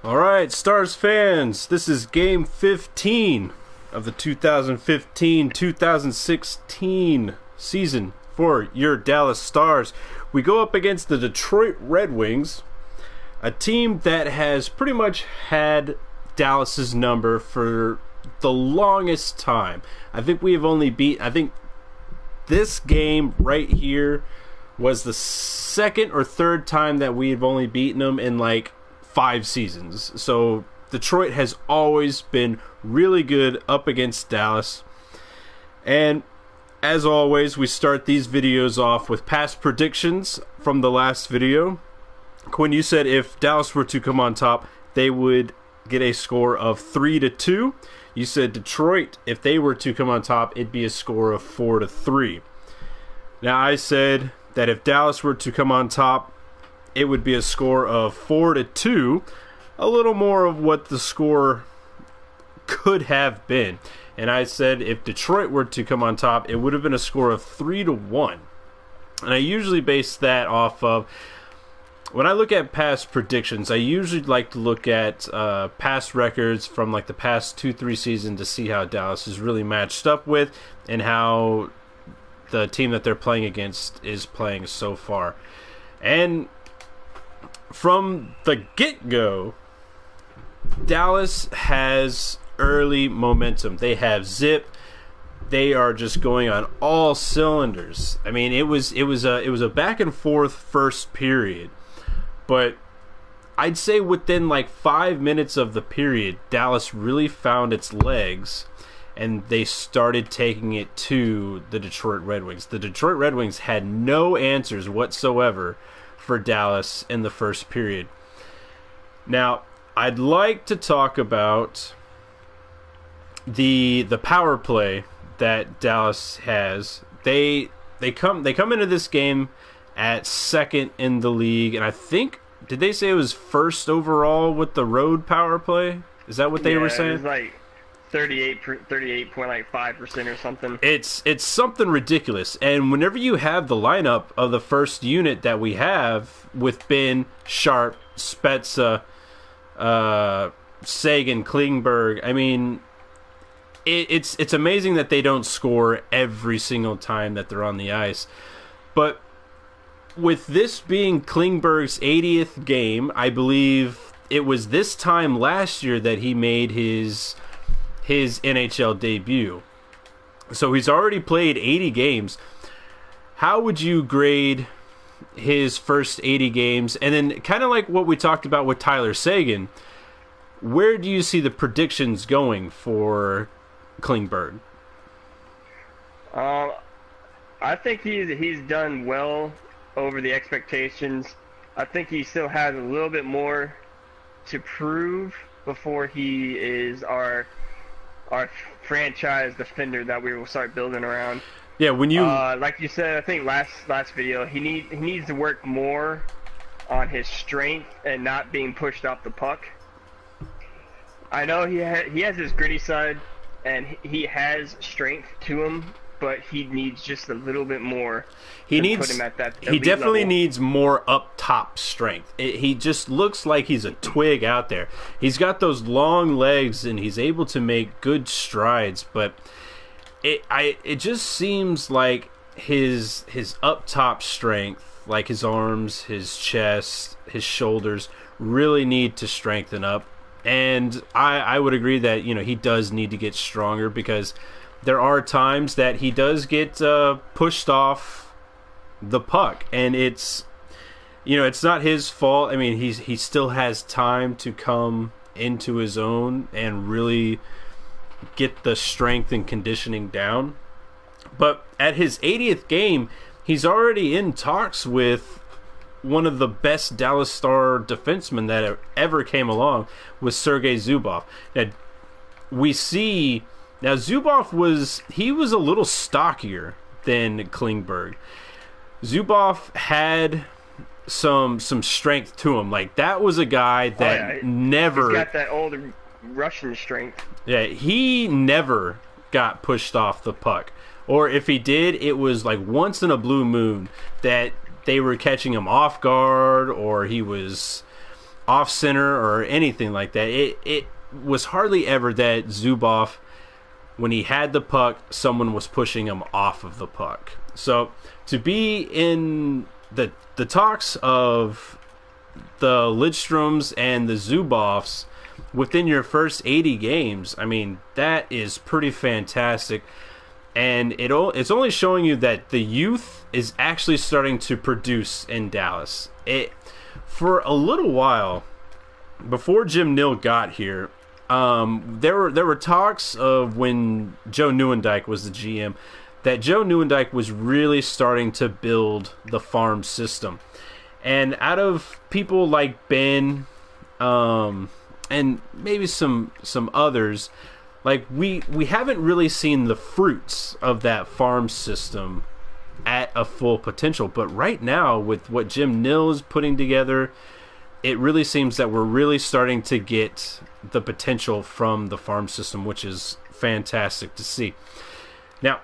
Alright, Stars fans, this is game 15 of the 2015-2016 season for your Dallas Stars. We go up against the Detroit Red Wings, a team that has pretty much had Dallas's number for the longest time. I think this game right here was the second or third time that we have only beaten them in like 5 seasons. So Detroit has always been really good up against Dallas. And as always, we start these videos off with past predictions from the last video. Quinn, you said if Dallas were to come on top, they would get a score of 3-2. You said Detroit, if they were to come on top, it'd be a score of 4-3. Now I said that if Dallas were to come on top, it would be a score of 4-2, a little more of what the score could have been. And I said if Detroit were to come on top, it would have been a score of 3-1. And I usually base that off of, when I look at past predictions, I usually like to look at past records from like the past 2-3 seasons to see how Dallas is really matched up with and how the team that they're playing against is playing so far. And from the get-go, Dallas has early momentum. They have zip. They are just going on all cylinders. I mean, it was a back and forth first period, but I'd say within like 5 minutes of the period, Dallas really found its legs, and they started taking it to the Detroit Red Wings. The Detroit Red Wings had no answers whatsoever for Dallas in the first period. Now, I'd like to talk about the power play that Dallas has. They come into this game at second in the league, and I think, did they say it was first overall with the road power play? Is that what they were saying? It was like 38.5% or something. It's something ridiculous. And whenever you have the lineup of the first unit that we have with Ben, Sharp, Spezza, Sagan, Klingberg, I mean, it's amazing that they don't score every single time that they're on the ice. But with this being Klingberg's 80th game, I believe it was this time last year that he made his NHL debut. So he's already played 80 games. How would you grade his first 80 games? And then kind of like what we talked about with Tyler Sagan, where do you see the predictions going for Klingberg? I think he's done well over the expectations. I think he still has a little bit more to prove before he is our franchise defender that we will start building around. Yeah, when you like you said, I think last video, he needs to work more on his strength and not being pushed off the puck. I know he has his gritty side and he has strength to him, but he needs just a little bit more. Put him at that he definitely level. needs more up top strength. He just looks like he's a twig out there. He's got those long legs and he's able to make good strides, but it just seems like his up top strength, like his arms, his chest, his shoulders, really need to strengthen up. And I would agree that he does need to get stronger, because there are times that he does get pushed off the puck, and it's not his fault. I mean, he still has time to come into his own and really get the strength and conditioning down. But at his 80th game, he's already in talks with one of the best Dallas Star defensemen that ever came along, with Sergei Zubov. Now Zubov was a little stockier than Klingberg. Zubov had some strength to him. Like, that was a guy that never... He's got that old Russian strength. Yeah, he never got pushed off the puck. Or if he did, it was like once in a blue moon that they were catching him off guard, or he was off center or anything like that. It was hardly ever that Zuboff, when he had the puck, someone was pushing him off of the puck. So to be in the talks of the Lidstroms and the Zuboffs within your first 80 games, I mean, that is pretty fantastic. And it's only showing you that the youth is actually starting to produce in Dallas. For a little while, before Jim Nill got here, there were talks of, when Joe Nieuwendyk was the GM, that Joe Nieuwendyk was really starting to build the farm system. And out of people like Ben, and maybe some others, like we haven't really seen the fruits of that farm system at a full potential. But right now, with what Jim Nill is putting together, it really seems that we're really starting to get the potential from the farm system, which is fantastic to see. Now,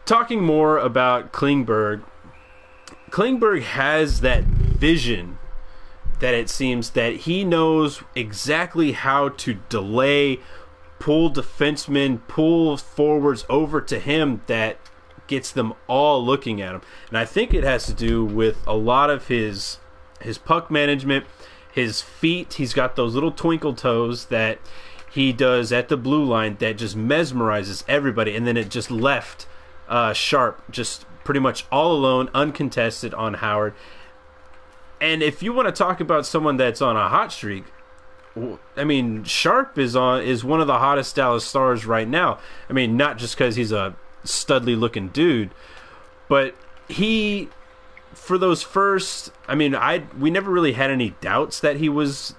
talking more about Klingberg has that vision that it seems that he knows exactly how to delay, pull defensemen, pull forwards over to him, that gets them all looking at him. And I think it has to do with a lot of his puck management, his feet. He's got those little twinkle toes that he does at the blue line that just mesmerizes everybody. And then it just left Sharp just pretty much all alone, uncontested on Howard. And if you want to talk about someone that's on a hot streak, I mean, Sharp is one of the hottest Dallas Stars right now. I mean, not just because he's a studly looking dude, but he, for those first, I mean, we never really had any doubts that he was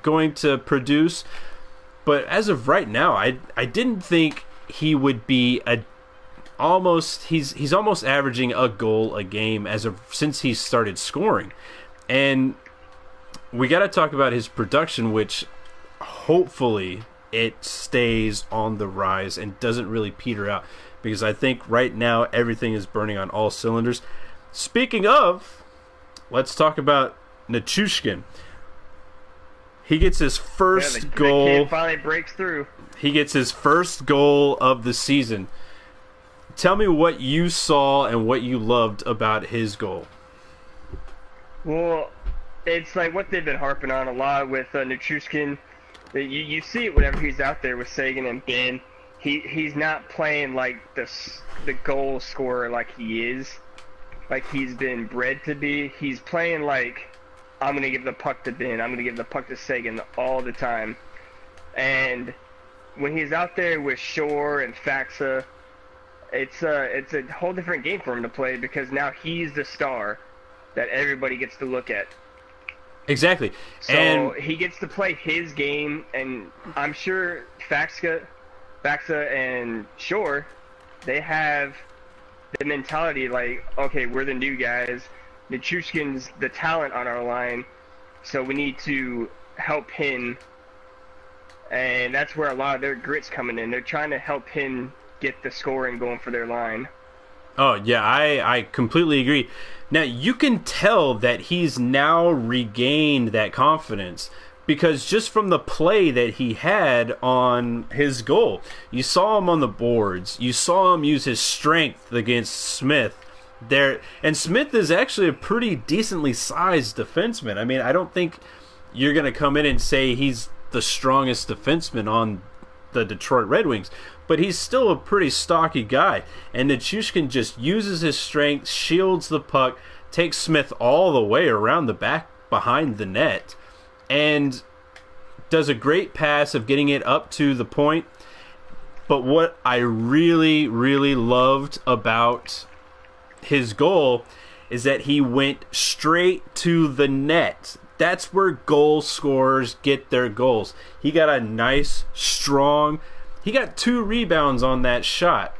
going to produce. But as of right now, I didn't think he would be he's almost averaging a goal a game since he started scoring. And we got to talk about his production, which hopefully it stays on the rise and doesn't really peter out, because I think right now everything is burning on all cylinders. Speaking of, let's talk about Nichushkin. He gets his first goal. The kid finally breaks through. He gets his first goal of the season. Tell me what you saw and what you loved about his goal. Well, it's like what they've been harping on a lot with Nichushkin. You see it whenever he's out there with Sagan and Ben. He's not playing like the goal scorer like he is, like he's been bred to be. He's playing like, I'm going to give the puck to Ben, I'm going to give the puck to Sagan all the time. And when he's out there with Shore and Faxa, it's a whole different game for him to play, because now he's the star that everybody gets to look at. Exactly. So and he gets to play his game, and I'm sure Faxa and Shore, they have the mentality like, okay, we're the new guys. Nichushkin's the talent on our line, so we need to help him. And that's where a lot of their grit's coming in. They're trying to help him get the scoring going for their line. Oh, yeah, I completely agree. Now, you can tell that he's now regained that confidence, because just from the play that he had on his goal, you saw him on the boards, you saw him use his strength against Smith there, and Smith is actually a pretty decently sized defenseman. I mean, I don't think you're going to come in and say he's the strongest defenseman on the Detroit Red Wings, but he's still a pretty stocky guy. And Nichushkin just uses his strength, shields the puck, takes Smith all the way around the back behind the net, and does a great pass of getting it up to the point. But what I really, really loved about his goal is that he went straight to the net. That's where goal scorers get their goals. He got a nice, strong... He got 2 rebounds on that shot.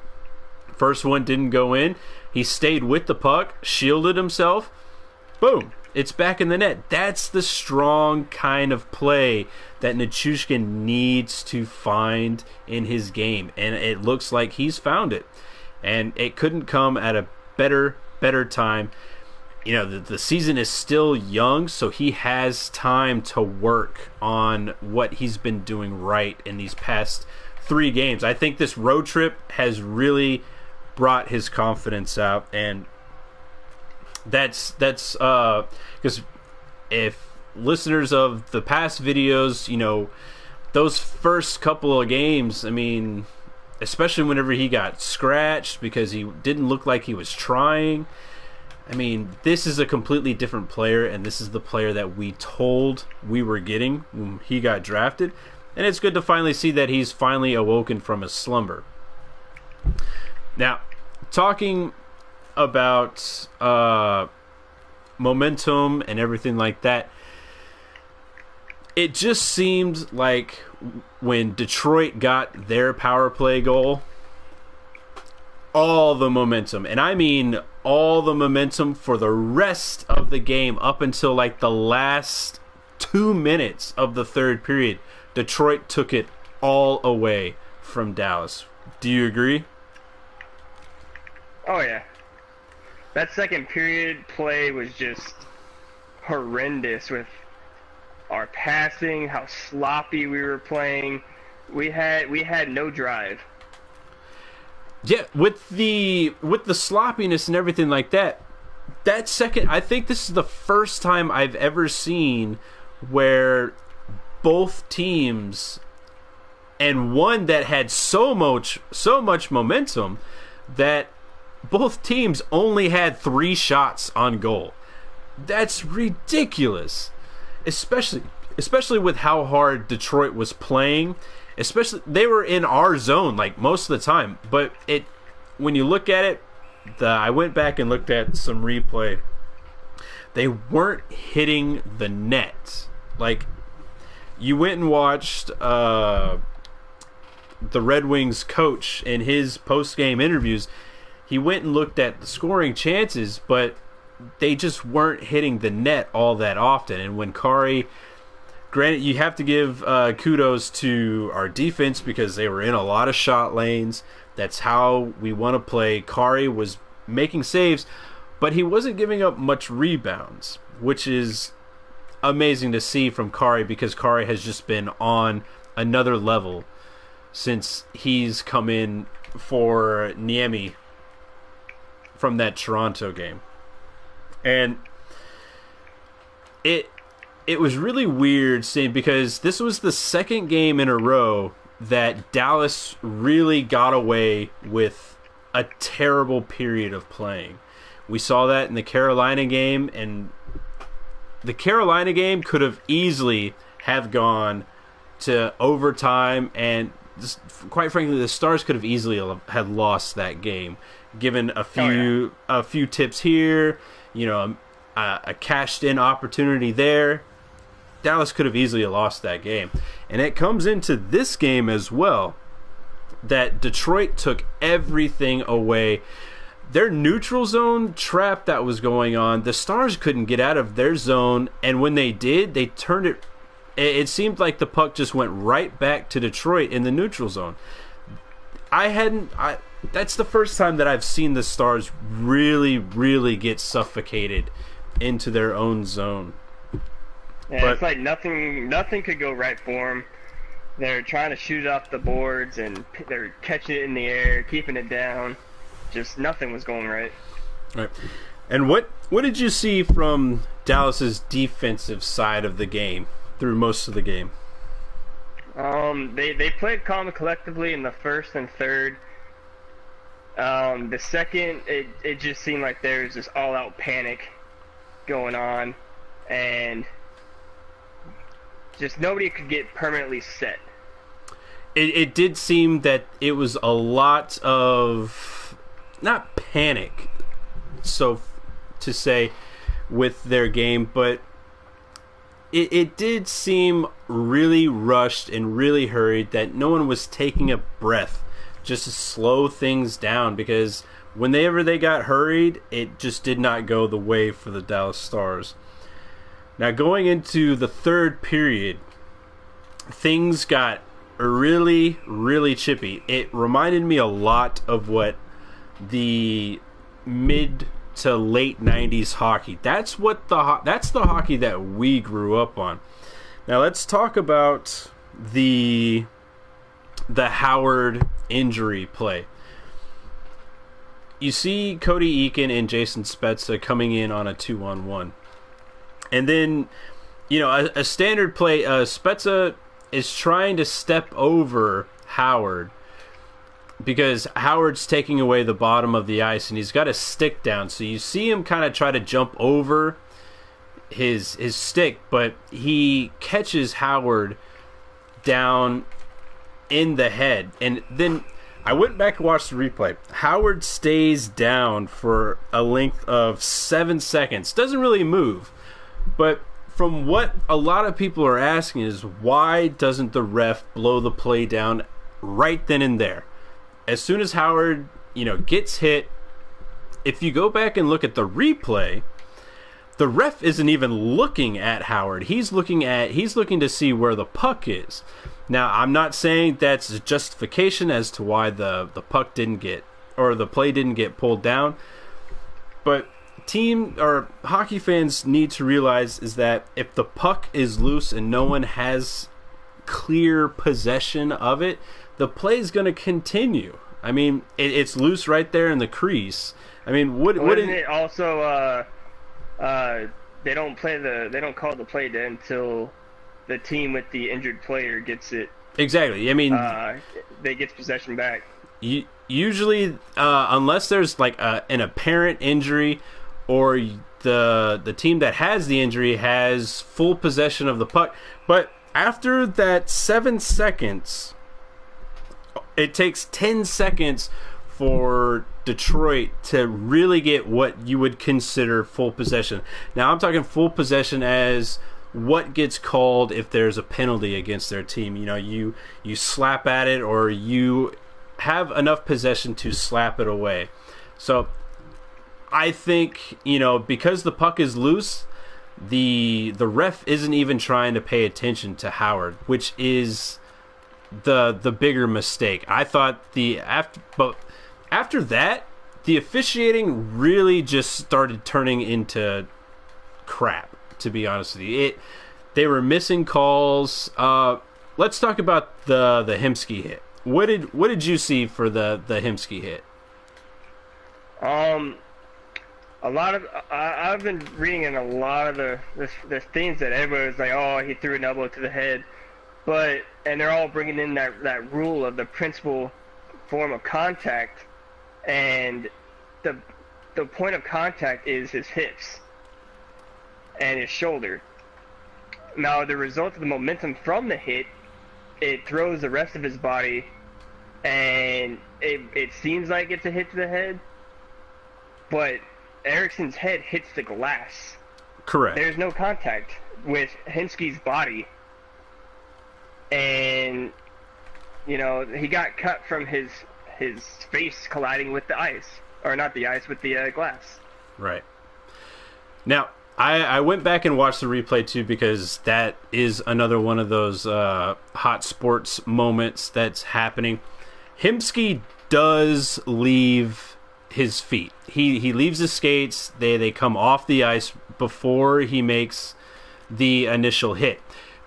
First one didn't go in. He stayed with the puck, shielded himself. Boom. It's back in the net. That's the strong kind of play that Nichushkin needs to find in his game. And it looks like he's found it. And it couldn't come at a better time. the season is still young, so he has time to work on what he's been doing right in these past 3 games. I think this road trip has really brought his confidence out, and that's because if listeners of the past videos, those first couple of games, I mean, especially whenever he got scratched because he didn't look like he was trying. I mean, this is a completely different player, and this is the player that we told we were getting when he got drafted. And it's good to finally see that he's finally awoken from his slumber. Now, talking about momentum and everything like that, it just seemed like when Detroit got their power play goal, all the momentum, and I mean all the momentum for the rest of the game up until like the last 2 minutes of the third period, Detroit took it all away from Dallas. Do you agree? Oh, yeah. That second period play was just horrendous with our passing, how sloppy we were playing. We had no drive. Yeah, with the sloppiness and everything like that, that second, I think this is the first time I've ever seen where both teams, and one that had so much momentum, that both teams only had 3 shots on goal. That's ridiculous, especially with how hard Detroit was playing. Especially, they were in our zone like most of the time, but when you look at it, I went back and looked at some replay. They weren't hitting the net. Like, you went and watched the Red Wings coach in his post-game interviews. He went and looked at the scoring chances, but they just weren't hitting the net all that often. And when Kari, granted, you have to give kudos to our defense because they were in a lot of shot lanes. That's how we want to play. Kari was making saves, but he wasn't giving up much rebounds, which is amazing to see from Kari because Kari has just been on another level since he's come in for Niemi from that Toronto game. And it was really weird seeing, because this was the second game in a row that Dallas really got away with a terrible period of playing. We saw that in the Carolina game, and the Carolina game could have easily have gone to overtime, and just, quite frankly, the Stars could have easily had lost that game, given a few tips here, a cashed-in opportunity there. Dallas could have easily lost that game. And it comes into this game as well that Detroit took everything away. Their neutral zone trap that was going on, the Stars couldn't get out of their zone, and when they did, they turned it. It seemed like the puck just went right back to Detroit in the neutral zone. That's the first time that I've seen the Stars really, really get suffocated into their own zone. Yeah, but it's like nothing could go right for them. They're trying to shoot off the boards, and they're catching it in the air, keeping it down. Just nothing was going right. Right. And what did you see from Dallas's defensive side of the game through most of the game? They played calm and collectively in the first and third. The second, it just seemed like there was this all-out panic going on, and just nobody could get permanently set. It did seem that it was a lot of, not panic, so to say, with their game, but it did seem really rushed and really hurried, that no one was taking a breath just to slow things down, because whenever they got hurried, it just did not go the way for the Dallas Stars. Now, going into the third period, things got really, really chippy. It reminded me a lot of what the mid to late 90s hockey. That's the hockey that we grew up on. Now let's talk about the Howard injury play. You see Cody Eakin and Jason Spezza coming in on a 2-on-1. And then, a standard play, Spezza is trying to step over Howard because Howard's taking away the bottom of the ice and he's got a stick down. So you see him kind of try to jump over his stick, but he catches Howard down in the head. And then I went back and watched the replay. Howard stays down for a length of 7 seconds. Doesn't really move. But from what a lot of people are asking is, why doesn't the ref blow the play down right then and there? As soon as Howard, gets hit, if you go back and look at the replay, the ref isn't even looking at Howard. He's looking to see where the puck is. Now, I'm not saying that's a justification as to why the puck didn't get, or the play didn't get pulled down, but hockey fans need to realize is that if the puck is loose and no one has clear possession of it, the play is going to continue. I mean, it's loose right there in the crease. I mean, wouldn't it also? They don't call the play dead until the team with the injured player gets it. Exactly. I mean, they get possession back. Usually, unless there's like an apparent injury, or the team that has the injury has full possession of the puck. But after that 7 seconds, it takes 10 seconds for Detroit to really get what you would consider full possession. Now, I'm talking full possession as what gets called if there's a penalty against their team. You slap at it, or you have enough possession to slap it away. So I think, because the puck is loose, the ref isn't even trying to pay attention to Howard, which is the bigger mistake. I thought after that, the officiating really just started turning into crap, to be honest with you. They were missing calls. Let's talk about the Hemsky hit. What did you see for the Hemsky hit? I've been reading in a lot of the things that everybody was like, oh, he threw an elbow to the head, and they're all bringing in that rule of the principal form of contact, and the point of contact is his hips and his shoulder. Now, the result of the momentum from the hit, it throws the rest of his body, and it seems like it's a hit to the head, but Eriksson's head hits the glass. Correct. There's no contact with Hemsky's body. And, he got cut from his face colliding with the ice. Or not the ice, with the glass. Right. Now, I went back and watched the replay too, because that is another one of those hot sports moments that's happening. Hemsky does leave his feet. He leaves his skates. They come off the ice before he makes the initial hit.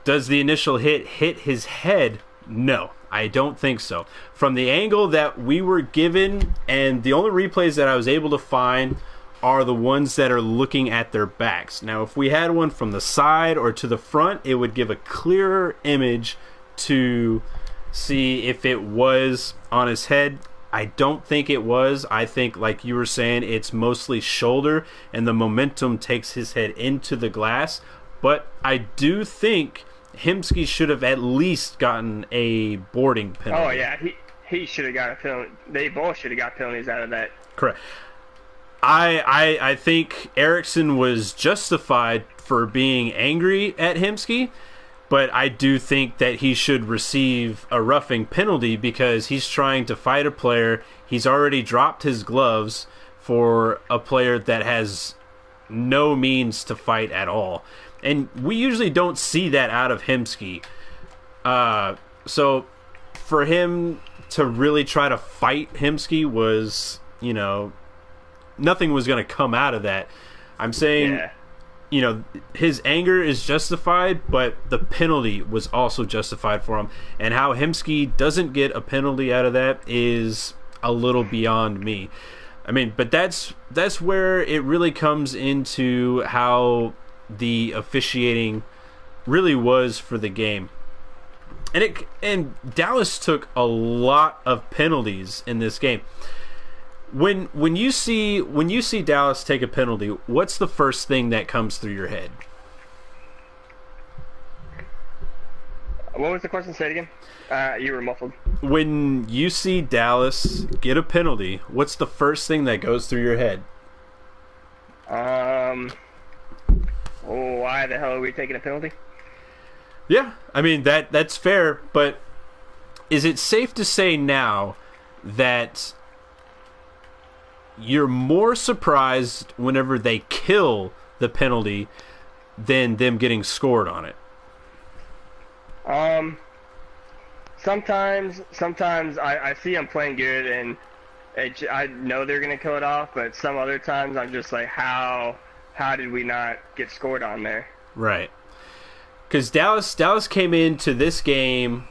Does the initial hit his head? No, I don't think so. From the angle that we were given, and the only replays that I was able to find are the ones that are looking at their backs. Now, if we had one from the side or to the front, it would give a clearer image to see if it was on his head. I don't think it was. I think, like you were saying, it's mostly shoulder, and the momentum takes his head into the glass. But I do think Hemsky should have at least gotten a boarding penalty. Oh, yeah. He should have got a penalty. They both should have got penalties out of that. Correct. I think Eriksson was justified for being angry at Hemsky, but I do think that he should receive a roughing penalty because he's trying to fight a player. He's already dropped his gloves for a player that has no means to fight at all. And we usually don't see that out of Hemsky. So for him to really try to fight Hemsky was, nothing was going to come out of that. I'm saying, his anger is justified, but the penalty was also justified for him. And how Hemsky doesn't get a penalty out of that is a little beyond me. I mean, but that's where it really comes into how the officiating really was for the game. And Dallas took a lot of penalties in this game. When you see Dallas take a penalty, what's the first thing that comes through your head? What was the question? Say it again. You were muffled. When you see Dallas get a penalty, what's the first thing that goes through your head? Why the hell are we taking a penalty? Yeah, I mean that's fair, but is it safe to say now that you're more surprised whenever they kill the penalty than them getting scored on it? Sometimes I see them playing good and I know they're gonna kill it off, but some other times I'm just like, how did we not get scored on there? Right. Because Dallas came into this game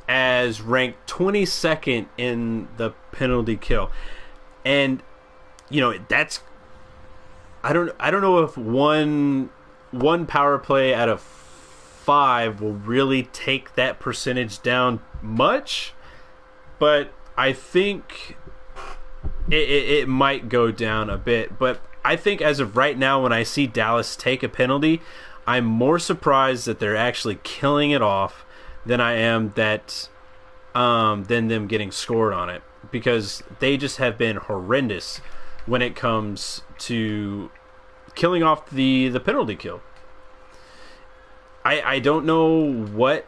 as ranked 22nd in the penalty kill, and that's I don't know if one power play out of 5 will really take that percentage down much, but I think it might go down a bit. But I think as of right now, when I see Dallas take a penalty, I'm more surprised that they're actually killing it off than I am that than them getting scored on it, because they just have been horrendous when it comes to killing off the penalty kill. I don't know what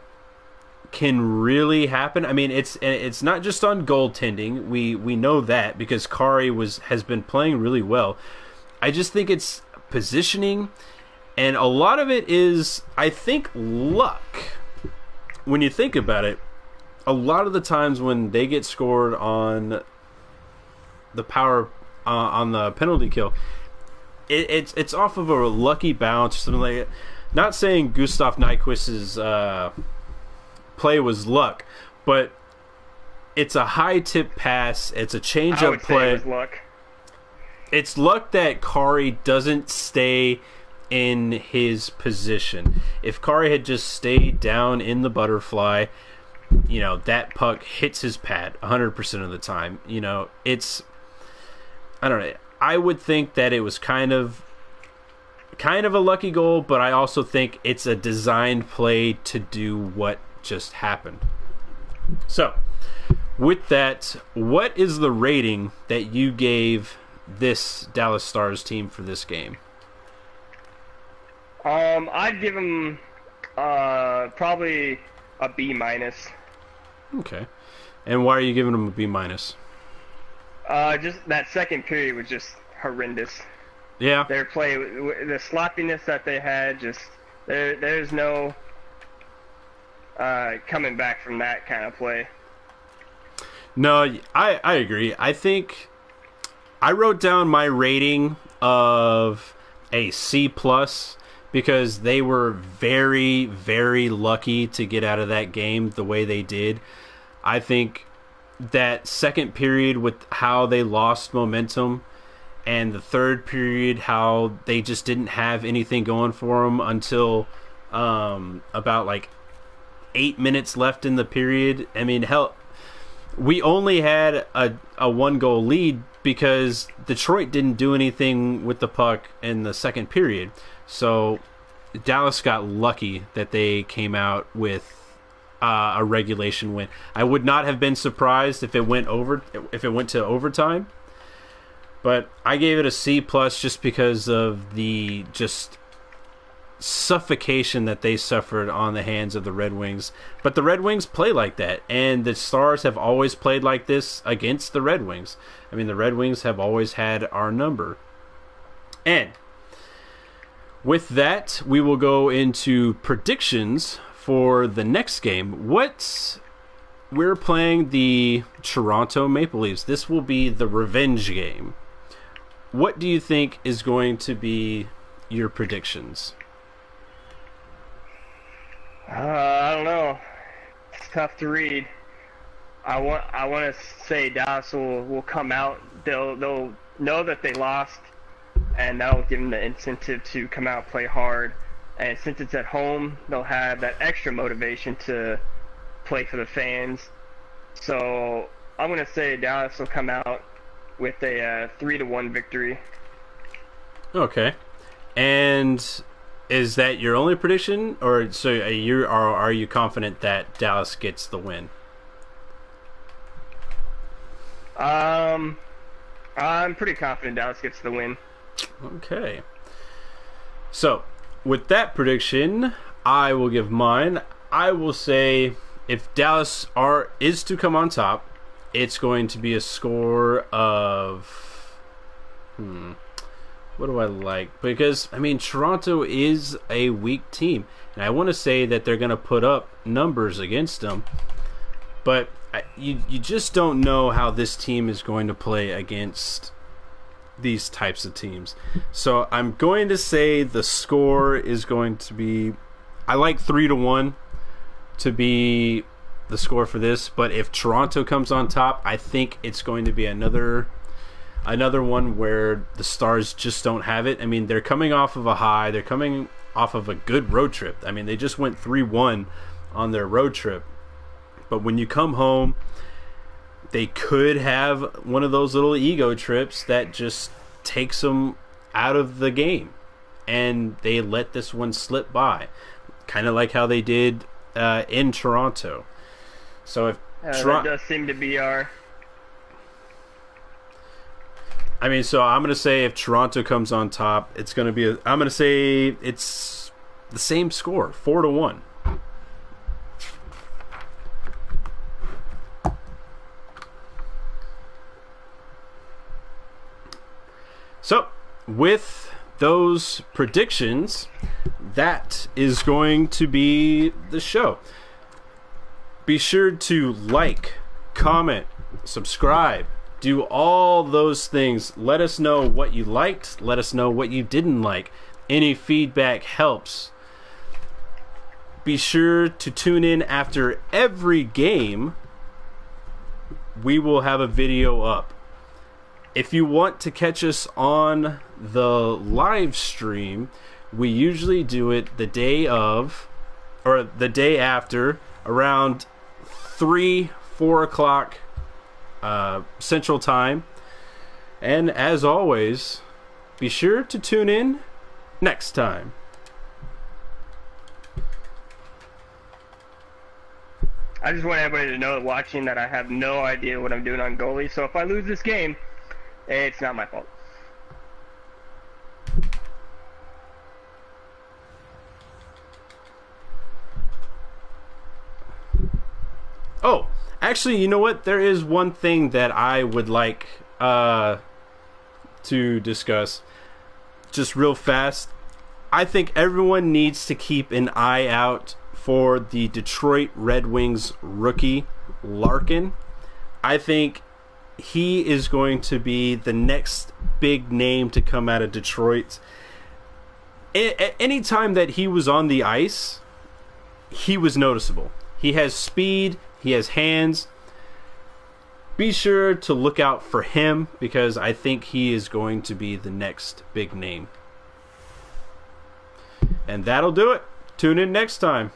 can really happen. I mean, it's not just on goaltending. We know that because Kari has been playing really well. I just think it's positioning. And a lot of it is, I think, luck. When you think about it, a lot of the times when they get scored on the on the penalty kill, it's off of a lucky bounce or something like that. Not saying Gustav Nyquist's play was luck, but it's a high tip pass. It's a change up play. Say it was luck. It's luck that Kari doesn't stay in his position. If Kari had just stayed down in the butterfly, that puck hits his pad 100% of the time. I don't know. I would think that it was kind of a lucky goal, but I also think it's a designed play to do what just happened. So, with that, what is the rating that you gave this Dallas Stars team for this game? I'd give him probably a B-. Okay. And why are you giving him a B-? Just that second period was just horrendous. Yeah. Their play, the sloppiness that they had, just there's no coming back from that kind of play. No, I agree. I think I wrote down my rating of a C+, because they were very, very lucky to get out of that game the way they did. I think that second period with how they lost momentum, and the third period how they just didn't have anything going for them until about like 8 minutes left in the period. I mean, hell, we only had a 1-goal lead because Detroit didn't do anything with the puck in the second period. So Dallas got lucky that they came out with a regulation win. I would not have been surprised if it went to overtime, but I gave it a C+ just because of the just suffocation that they suffered on the hands of the Red Wings. But the Red Wings play like that, and the Stars have always played like this against the Red Wings. I mean, the Red Wings have always had our number. And with that, we will go into predictions for the next game. We're playing the Toronto Maple Leafs. This will be the revenge game. what do you think is going to be your predictions? I don't know. It's tough to read. I want to say Dallas will come out. They'll know that they lost, and that'll give them the incentive to come out and play hard. And since it's at home, they'll have that extra motivation to play for the fans. So I'm going to say Dallas will come out with a 3-1 victory. Okay. And is that your only prediction, or so are you confident that Dallas gets the win? I'm pretty confident Dallas gets the win. Okay. So, with that prediction, I will give mine. I will say if Dallas is to come on top, it's going to be a score of what do I like? Because I mean, Toronto is a weak team, and I want to say that they're going to put up numbers against them, but you just don't know how this team is going to play against these types of teams. So I'm going to say the score is going to be, I like 3-1 to be the score for this, but if Toronto comes on top, I think it's going to be another one where the Stars just don't have it. I mean, they're coming off of a high, they're coming off of a good road trip. I mean, they just went 3-1 on their road trip. But when you come home, they could have one of those little ego trips that just takes them out of the game. And they let this one slip by. Kind of like how they did in Toronto. So if that does seem to be our... I mean, so I'm going to say if Toronto comes on top, it's going to be I'm going to say it's the same score, 4-1. So, with those predictions, that is going to be the show. Be sure to like, comment, subscribe, do all those things. Let us know what you liked. Let us know what you didn't like. Any feedback helps. Be sure to tune in after every game. We will have a video up. If you want to catch us on the live stream, we usually do it the day of, or the day after, around 3-4 o'clock Central Time. And as always, be sure to tune in next time. I just want everybody to know watching that I have no idea what I'm doing on goalie. So if I lose this game, it's not my fault. Oh, actually, you know what? There is one thing that I would like to discuss just real fast. I think everyone needs to keep an eye out for the Detroit Red Wings rookie, Larkin. I think he is going to be the next big name to come out of Detroit. Any time that he was on the ice, he was noticeable. He has speed, he has hands. Be sure to look out for him because I think he is going to be the next big name. And that'll do it. Tune in next time.